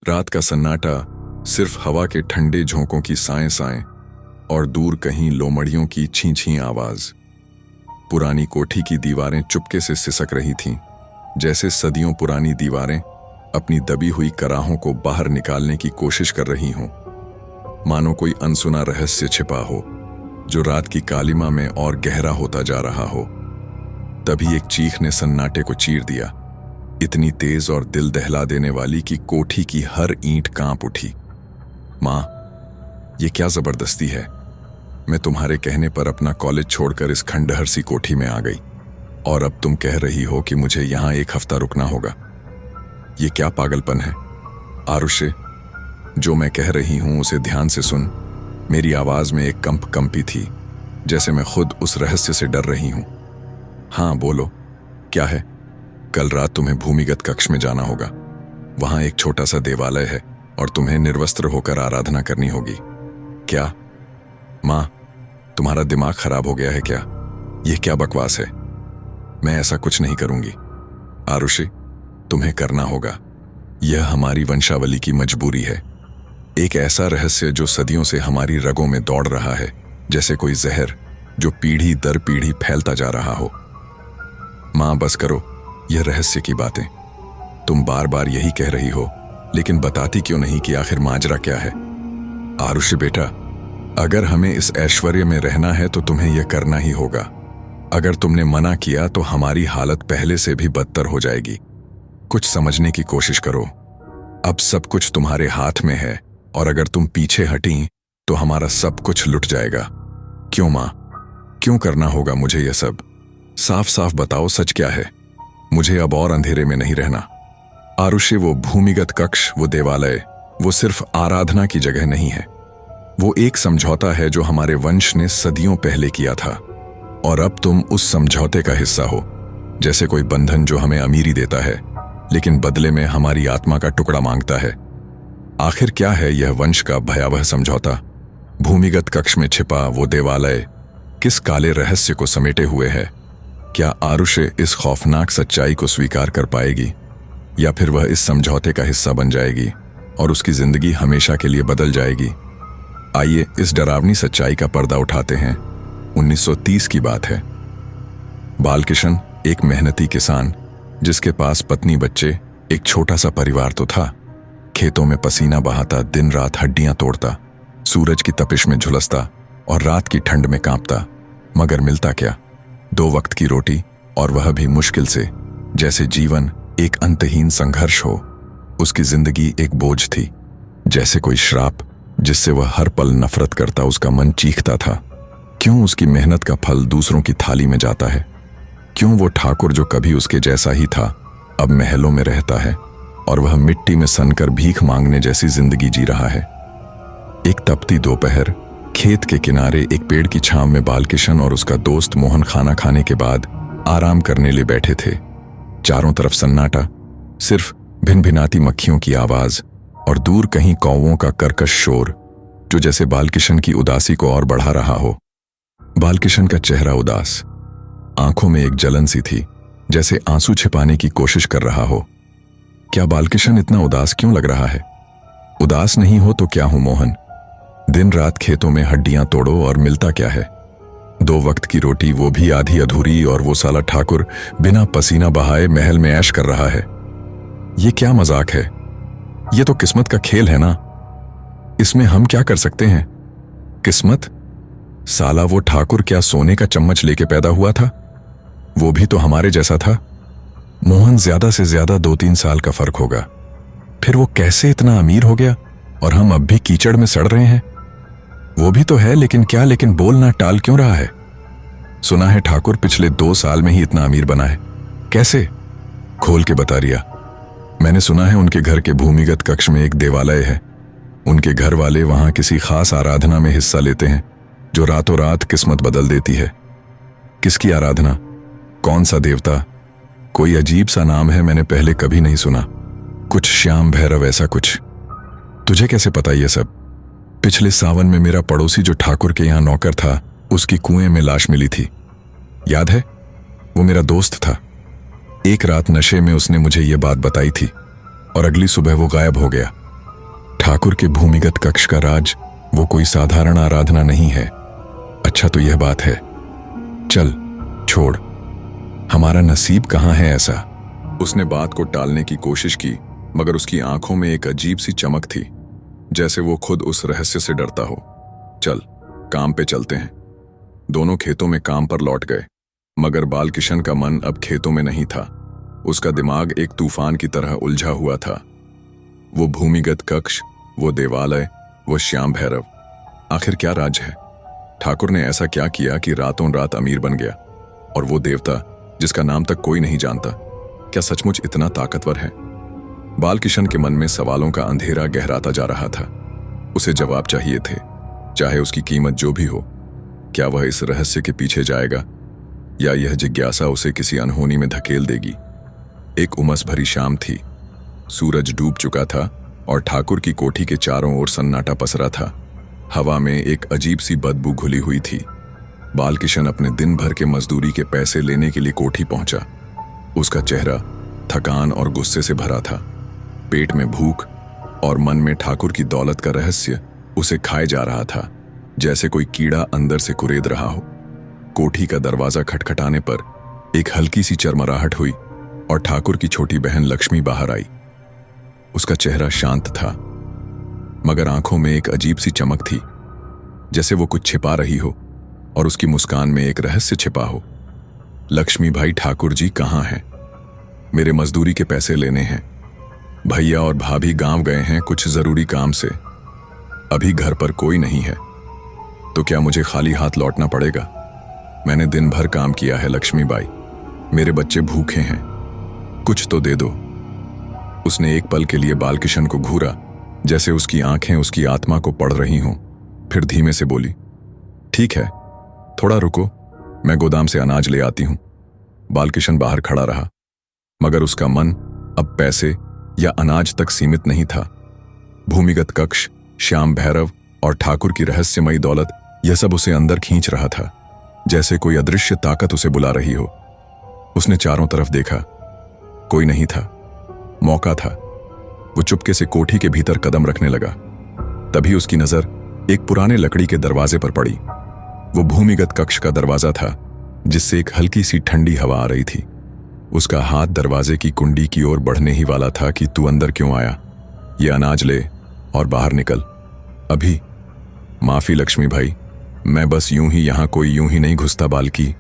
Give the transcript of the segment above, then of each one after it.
रात का सन्नाटा सिर्फ हवा के ठंडे झोंकों की साएं साएं और दूर कहीं लोमड़ियों की छीं छीं आवाज। पुरानी कोठी की दीवारें चुपके से सिसक रही थीं, जैसे सदियों पुरानी दीवारें अपनी दबी हुई कराहों को बाहर निकालने की कोशिश कर रही हों। मानो कोई अनसुना रहस्य छिपा हो जो रात की कालिमा में और गहरा होता जा रहा हो। तभी एक चीख ने सन्नाटे को चीर दिया, इतनी तेज और दिल दहला देने वाली कि कोठी की हर ईंट कांप उठी। मां, ये क्या जबरदस्ती है। मैं तुम्हारे कहने पर अपना कॉलेज छोड़कर इस खंडहर सी कोठी में आ गई और अब तुम कह रही हो कि मुझे यहां एक हफ्ता रुकना होगा। ये क्या पागलपन है। आरुषि, जो मैं कह रही हूं उसे ध्यान से सुन। मेरी आवाज में एक कंप कंपी थी, जैसे मैं खुद उस रहस्य से डर रही हूं। हाँ बोलो, क्या है। कल रात तुम्हें भूमिगत कक्ष में जाना होगा। वहां एक छोटा सा देवालय है और तुम्हें निर्वस्त्र होकर आराधना करनी होगी। क्या मां, तुम्हारा दिमाग खराब हो गया है क्या। यह क्या बकवास है। मैं ऐसा कुछ नहीं करूंगी। आरुषि, तुम्हें करना होगा। यह हमारी वंशावली की मजबूरी है। एक ऐसा रहस्य जो सदियों से हमारी रगों में दौड़ रहा है, जैसे कोई जहर जो पीढ़ी दर पीढ़ी फैलता जा रहा हो। मां, बस करो यह रहस्य की बातें। तुम बार बार यही कह रही हो, लेकिन बताती क्यों नहीं कि आखिर माजरा क्या है। आरुषि बेटा, अगर हमें इस ऐश्वर्य में रहना है तो तुम्हें यह करना ही होगा। अगर तुमने मना किया तो हमारी हालत पहले से भी बदतर हो जाएगी। कुछ समझने की कोशिश करो। अब सब कुछ तुम्हारे हाथ में है और अगर तुम पीछे हटी तो हमारा सब कुछ लुट जाएगा। क्यों मां, क्यों करना होगा मुझे यह सब। साफ साफ बताओ, सच क्या है। मुझे अब और अंधेरे में नहीं रहना। आरुषि, वो भूमिगत कक्ष, वो देवालय, वो सिर्फ आराधना की जगह नहीं है। वो एक समझौता है जो हमारे वंश ने सदियों पहले किया था और अब तुम उस समझौते का हिस्सा हो। जैसे कोई बंधन जो हमें अमीरी देता है लेकिन बदले में हमारी आत्मा का टुकड़ा मांगता है। आखिर क्या है यह वंश का भयावह समझौता। भूमिगत कक्ष में छिपा वो देवालय किस काले रहस्य को समेटे हुए है। क्या आरुषि इस खौफनाक सच्चाई को स्वीकार कर पाएगी या फिर वह इस समझौते का हिस्सा बन जाएगी और उसकी जिंदगी हमेशा के लिए बदल जाएगी। आइए इस डरावनी सच्चाई का पर्दा उठाते हैं। 1930 की बात है। बालकिशन एक मेहनती किसान, जिसके पास पत्नी, बच्चे, एक छोटा सा परिवार तो था। खेतों में पसीना बहाता, दिन रात हड्डियां तोड़ता, सूरज की तपिश में झुलसता और रात की ठंड में कांपता। मगर मिलता क्या। 2 वक्त की रोटी, और वह भी मुश्किल से, जैसे जीवन एक अंतहीन संघर्ष हो। उसकी जिंदगी एक बोझ थी, जैसे कोई श्राप जिससे वह हर पल नफरत करता। उसका मन चीखता था, क्यों उसकी मेहनत का फल दूसरों की थाली में जाता है। क्यों वो ठाकुर जो कभी उसके जैसा ही था अब महलों में रहता है और वह मिट्टी में सनकर भीख मांगने जैसी जिंदगी जी रहा है। एक तपती दोपहर, खेत के किनारे एक पेड़ की छांव में बालकिशन और उसका दोस्त मोहन खाना खाने के बाद आराम करने ले बैठे थे। चारों तरफ सन्नाटा, सिर्फ भिनभिनाती मक्खियों की आवाज और दूर कहीं कौवों का कर्कश शोर जो जैसे बालकिशन की उदासी को और बढ़ा रहा हो। बालकिशन का चेहरा उदास, आंखों में एक जलन सी थी, जैसे आंसू छिपाने की कोशिश कर रहा हो। क्या बालकिशन इतना उदास क्यों लग रहा है। उदास नहीं हो तो क्या हूं मोहन। दिन रात खेतों में हड्डियां तोड़ो और मिलता क्या है। 2 वक्त की रोटी, वो भी आधी अधूरी, और वो साला ठाकुर बिना पसीना बहाए महल में ऐश कर रहा है। ये क्या मजाक है। ये तो किस्मत का खेल है ना। इसमें हम क्या कर सकते हैं। किस्मत, साला वो ठाकुर क्या सोने का चम्मच लेके पैदा हुआ था। वो भी तो हमारे जैसा था। मोहन ज्यादा से ज्यादा 2-3 साल का फर्क होगा। फिर वो कैसे इतना अमीर हो गया और हम अब भी कीचड़ में सड़ रहे हैं। वो भी तो है, लेकिन क्या, लेकिन बोलना टाल क्यों रहा है। सुना है ठाकुर पिछले 2 साल में ही इतना अमीर बना है। कैसे, खोल के बता रिया। मैंने सुना है उनके घर के भूमिगत कक्ष में एक देवालय है। उनके घर वाले वहां किसी खास आराधना में हिस्सा लेते हैं जो रातों रात किस्मत बदल देती है। किसकी आराधना, कौन सा देवता। कोई अजीब सा नाम है, मैंने पहले कभी नहीं सुना। कुछ श्याम भैरव ऐसा कुछ। तुझे कैसे पता ये सब। पिछले सावन में मेरा पड़ोसी जो ठाकुर के यहां नौकर था, उसकी कुएं में लाश मिली थी। याद है, वो मेरा दोस्त था। एक रात नशे में उसने मुझे ये बात बताई थी और अगली सुबह वो गायब हो गया। ठाकुर के भूमिगत कक्ष का राज वो कोई साधारण आराधना नहीं है। अच्छा तो यह बात है। चल छोड़, हमारा नसीब कहाँ है ऐसा। उसने बात को टालने की कोशिश की, मगर उसकी आंखों में एक अजीब सी चमक थी, जैसे वो खुद उस रहस्य से डरता हो। चल काम पे चलते हैं। दोनों खेतों में काम पर लौट गए, मगर बालकिशन का मन अब खेतों में नहीं था। उसका दिमाग एक तूफान की तरह उलझा हुआ था। वो भूमिगत कक्ष, वो देवालय, वो श्याम भैरव, आखिर क्या राज है। ठाकुर ने ऐसा क्या किया कि रातों रात अमीर बन गया, और वो देवता जिसका नाम तक कोई नहीं जानता, क्या सचमुच इतना ताकतवर है। बालकिशन के मन में सवालों का अंधेरा गहराता जा रहा था। उसे जवाब चाहिए थे, चाहे उसकी कीमत जो भी हो। क्या वह इस रहस्य के पीछे जाएगा, या यह जिज्ञासा उसे किसी अनहोनी में धकेल देगी। एक उमस भरी शाम थी। सूरज डूब चुका था और ठाकुर की कोठी के चारों ओर सन्नाटा पसरा था। हवा में एक अजीब सी बदबू घुली हुई थी। बालकिशन अपने दिन भर के मजदूरी के पैसे लेने के लिए कोठी पहुंचा। उसका चेहरा थकान और गुस्से से भरा था। पेट में भूख और मन में ठाकुर की दौलत का रहस्य उसे खाए जा रहा था, जैसे कोई कीड़ा अंदर से कुरेद रहा हो। कोठी का दरवाजा खटखटाने पर एक हल्की सी चरमराहट हुई और ठाकुर की छोटी बहन लक्ष्मी बाहर आई। उसका चेहरा शांत था, मगर आंखों में एक अजीब सी चमक थी, जैसे वो कुछ छिपा रही हो और उसकी मुस्कान में एक रहस्य छिपा हो। लक्ष्मी भाई, ठाकुर जी कहाँ हैं? मेरे मजदूरी के पैसे लेने हैं। भैया और भाभी गांव गए हैं कुछ जरूरी काम से। अभी घर पर कोई नहीं है, तो क्या मुझे खाली हाथ लौटना पड़ेगा? मैंने दिन भर काम किया है लक्ष्मी बाई, मेरे बच्चे भूखे हैं, कुछ तो दे दो। उसने एक पल के लिए बालकिशन को घूरा, जैसे उसकी आंखें उसकी आत्मा को पढ़ रही हों। फिर धीमे से बोली, ठीक है, थोड़ा रुको, मैं गोदाम से अनाज ले आती हूं। बालकिशन बाहर खड़ा रहा, मगर उसका मन अब पैसे या अनाज तक सीमित नहीं था। भूमिगत कक्ष, श्याम भैरव और ठाकुर की रहस्यमयी दौलत, यह सब उसे अंदर खींच रहा था, जैसे कोई अदृश्य ताकत उसे बुला रही हो। उसने चारों तरफ देखा, कोई नहीं था। मौका था। वो चुपके से कोठी के भीतर कदम रखने लगा। तभी उसकी नजर एक पुराने लकड़ी के दरवाजे पर पड़ी। वो भूमिगत कक्ष का दरवाजा था, जिससे एक हल्की सी ठंडी हवा आ रही थी। उसका हाथ दरवाजे की कुंडी की ओर बढ़ने ही वाला था कि तू अंदर क्यों आया? ये अनाज ले और बाहर निकल अभी। माफी लक्ष्मी भाई, मैं बस यूं ही, यहां कोई यूं ही नहीं घुसता बालकी।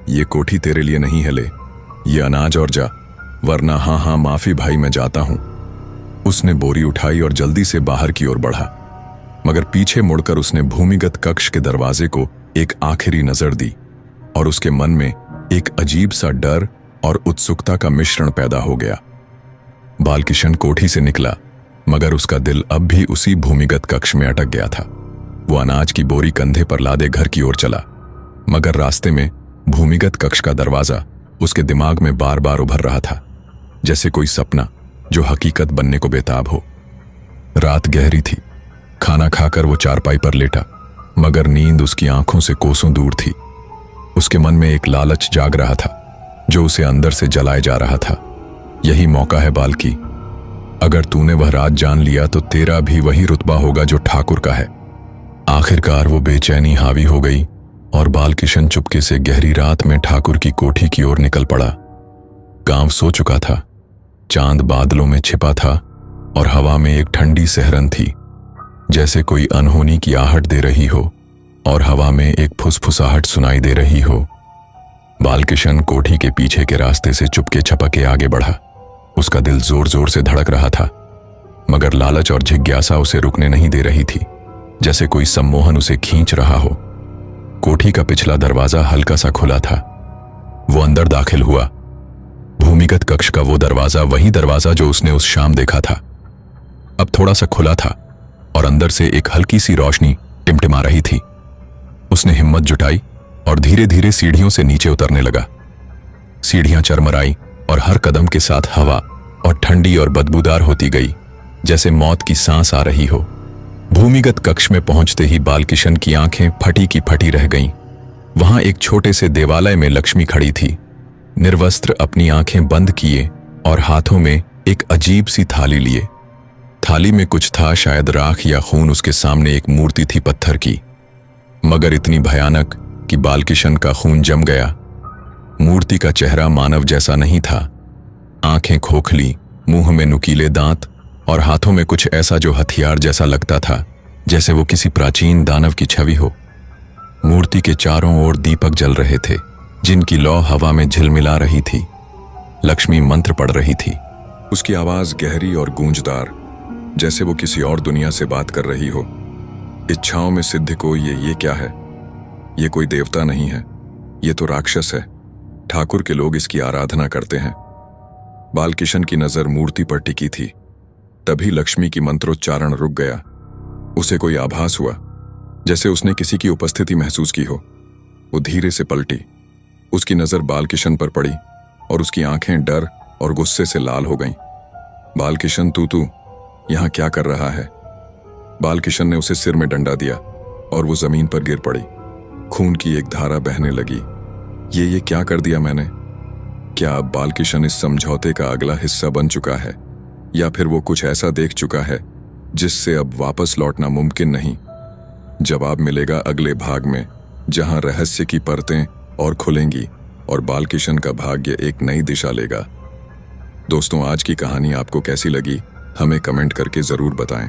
ये कोठी तेरे लिए नहीं है, ले ये अनाज और जा, वरना। हाँ हाँ माफी भाई, मैं जाता हूं। उसने बोरी उठाई और जल्दी से बाहर की ओर बढ़ा, मगर पीछे मुड़कर उसने भूमिगत कक्ष के दरवाजे को एक आखिरी नजर दी, और उसके मन में एक अजीब सा डर और उत्सुकता का मिश्रण पैदा हो गया। बालकिशन कोठी से निकला, मगर उसका दिल अब भी उसी भूमिगत कक्ष में अटक गया था। वो अनाज की बोरी कंधे पर लादे घर की ओर चला, मगर रास्ते में भूमिगत कक्ष का दरवाजा उसके दिमाग में बार बार उभर रहा था, जैसे कोई सपना जो हकीकत बनने को बेताब हो। रात गहरी थी। खाना खाकर वो चारपाई पर लेटा, मगर नींद उसकी आंखों से कोसों दूर थी। उसके मन में एक लालच जाग रहा था, जो उसे अंदर से जलाए जा रहा था। यही मौका है बालकी, अगर तूने वह राज जान लिया तो तेरा भी वही रुतबा होगा जो ठाकुर का है। आखिरकार वो बेचैनी हावी हो गई और बालकिशन चुपके से गहरी रात में ठाकुर की कोठी की ओर निकल पड़ा। गांव सो चुका था, चांद बादलों में छिपा था और हवा में एक ठंडी सहरन थी, जैसे कोई अनहोनी की आहट दे रही हो और हवा में एक फुसफुसाहट सुनाई दे रही हो। बालकिशन कोठी के पीछे के रास्ते से चुपके छपके आगे बढ़ा। उसका दिल जोर जोर से धड़क रहा था, मगर लालच और जिज्ञासा उसे रुकने नहीं दे रही थी, जैसे कोई सम्मोहन उसे खींच रहा हो। कोठी का पिछला दरवाजा हल्का सा खुला था। वो अंदर दाखिल हुआ। भूमिगत कक्ष का वो दरवाजा वही दरवाजा जो उसने उस शाम देखा था, अब थोड़ा सा खुला था और अंदर से एक हल्की सी रोशनी टिमटिमा रही थी। उसने हिम्मत जुटाई और धीरे धीरे सीढ़ियों से नीचे उतरने लगा। सीढ़ियां चरमराई और हर कदम के साथ हवा और ठंडी और बदबूदार होती गई, जैसे मौत की सांस आ रही हो। भूमिगत कक्ष में पहुंचते ही बालकिशन की आंखें फटी की फटी रह गईं। वहां एक छोटे से देवालय में लक्ष्मी खड़ी थी, निर्वस्त्र, अपनी आंखें बंद किए और हाथों में एक अजीब सी थाली लिए। थाली में कुछ था, शायद राख या खून। उसके सामने एक मूर्ति थी पत्थर की, मगर इतनी भयानक कि बालकिशन का खून जम गया। मूर्ति का चेहरा मानव जैसा नहीं था। आंखें खोखली, मुंह में नुकीले दांत और हाथों में कुछ ऐसा जो हथियार जैसा लगता था, जैसे वो किसी प्राचीन दानव की छवि हो। मूर्ति के चारों ओर दीपक जल रहे थे, जिनकी लौ हवा में झिलमिला रही थी। लक्ष्मी मंत्र पढ़ रही थी। उसकी आवाज गहरी और गूंजदार, जैसे वो किसी और दुनिया से बात कर रही हो। इच्छाओं में सिद्ध को ये क्या है? ये कोई देवता नहीं है, ये तो राक्षस है। ठाकुर के लोग इसकी आराधना करते हैं। बालकिशन की नजर मूर्ति पर टिकी थी। तभी लक्ष्मी की मंत्रोच्चारण रुक गया। उसे कोई आभास हुआ, जैसे उसने किसी की उपस्थिति महसूस की हो। वो धीरे से पलटी। उसकी नजर बालकिशन पर पड़ी और उसकी आंखें डर और गुस्से से लाल हो गईं। बालकिशन, तू यहां क्या कर रहा है? बालकिशन ने उसे सिर में डंडा दिया और वो जमीन पर गिर पड़ी। खून की एक धारा बहने लगी। ये क्या कर दिया मैंने? क्या अब बालकिशन इस समझौते का अगला हिस्सा बन चुका है, या फिर वो कुछ ऐसा देख चुका है जिससे अब वापस लौटना मुमकिन नहीं? जवाब मिलेगा अगले भाग में, जहां रहस्य की परतें और खुलेंगी और बालकिशन का भाग्य एक नई दिशा लेगा। दोस्तों, आज की कहानी आपको कैसी लगी हमें कमेंट करके जरूर बताएं।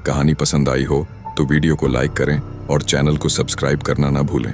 कहानी पसंद आई हो तो वीडियो को लाइक करें और चैनल को सब्सक्राइब करना ना भूलें।